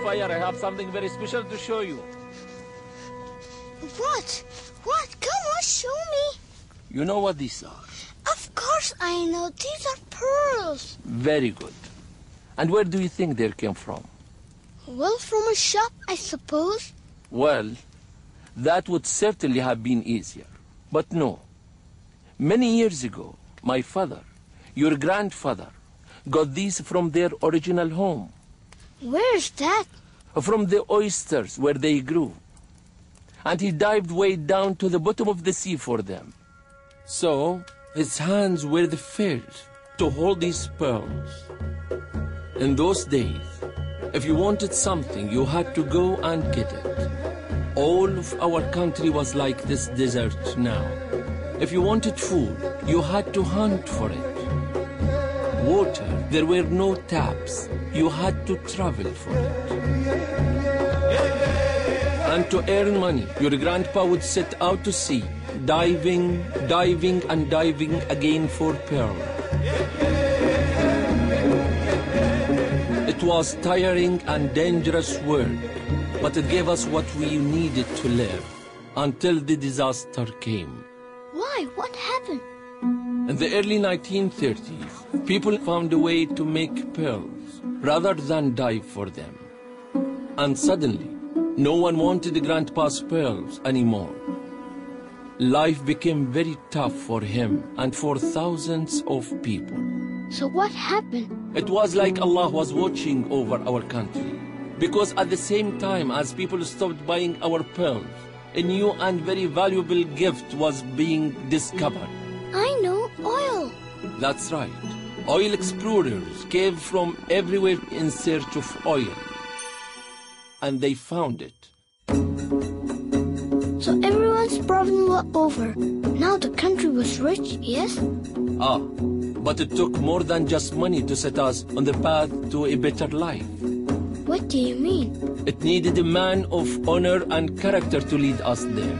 fire. I have something very special to show you. What? What? Come on, show me. You know what these are? Of course I know. These are pearls. Very good. And where do you think they came from? Well, from a shop, I suppose. Well, that would certainly have been easier. But no. Many years ago, my father, your grandfather, got these from their original home. Where's that? From the oysters where they grew. And he dived way down to the bottom of the sea for them. So, his hands were the first to hold these pearls. In those days, if you wanted something, you had to go and get it. All of our country was like this desert now. If you wanted food, you had to hunt for it. Water, there were no taps. You had to travel for it. And to earn money, your grandpa would set out to sea, diving, diving, and diving again for pearl. It was tiring and dangerous work, but it gave us what we needed to live until the disaster came. Why? What happened? In the early 1930s, people found a way to make pearls rather than dive for them. And suddenly, no one wanted Grandpa's pearls anymore. Life became very tough for him and for thousands of people. So what happened? It was like Allah was watching over our country. Because at the same time as people stopped buying our pearls, a new and very valuable gift was being discovered. I know, oil. That's right. Oil explorers came from everywhere in search of oil. And they found it. So everyone's problem was over. Now the country was rich, yes? But it took more than just money to set us on the path to a better life. What do you mean? It needed a man of honor and character to lead us there.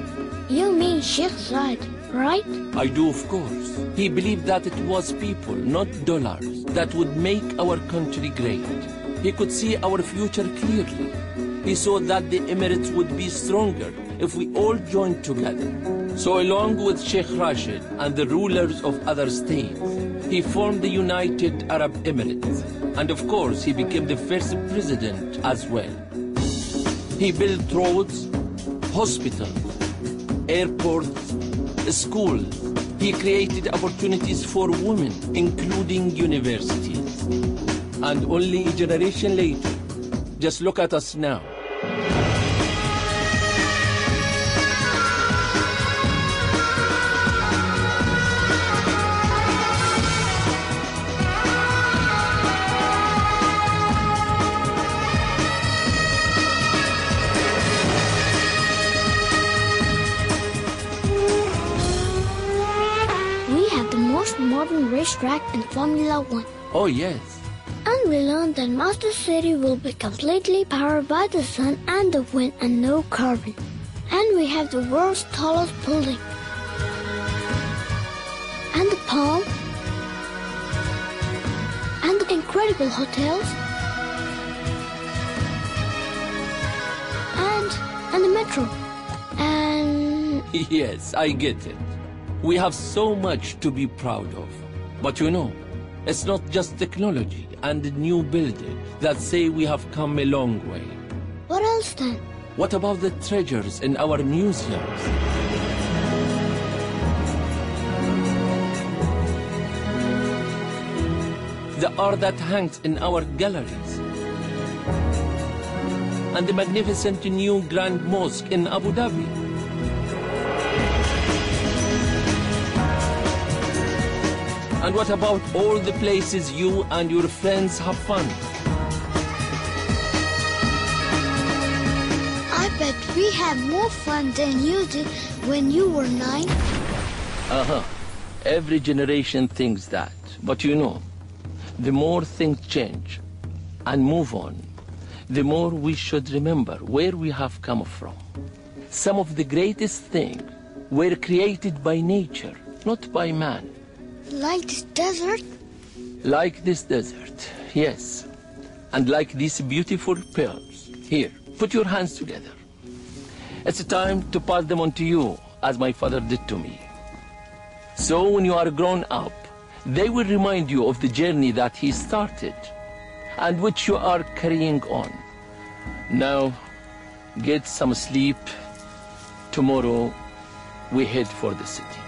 You mean Sheikh Zayed, right? I do, of course. He believed that it was people, not dollars, that would make our country great. He could see our future clearly. He saw that the Emirates would be stronger if we all joined together. So along with Sheikh Rashid and the rulers of other states, he formed the United Arab Emirates. And of course, he became the first president as well. He built roads, hospitals, airports, schools. He created opportunities for women, including universities. And only a generation later, just look at us now. Modern racetrack in Formula 1. Oh, yes. And we learned that Master City will be completely powered by the sun and the wind and no carbon. And we have the world's tallest building. And the palm. And the incredible hotels. And the metro. And... Yes, I get it. We have so much to be proud of. But you know, it's not just technology and new buildings that say we have come a long way. What else then? What about the treasures in our museums? The art that hangs in our galleries. And the magnificent new Grand Mosque in Abu Dhabi. And what about all the places you and your friends have fun? I bet we had more fun than you did when you were 9. Every generation thinks that. But you know, the more things change and move on, the more we should remember where we have come from. Some of the greatest things were created by nature, not by man. Like this desert? Like this desert, yes. And like these beautiful pearls. Here, put your hands together. It's time to pass them on to you, as my father did to me. So when you are grown up, they will remind you of the journey that he started and which you are carrying on. Now, get some sleep. Tomorrow, we head for the city.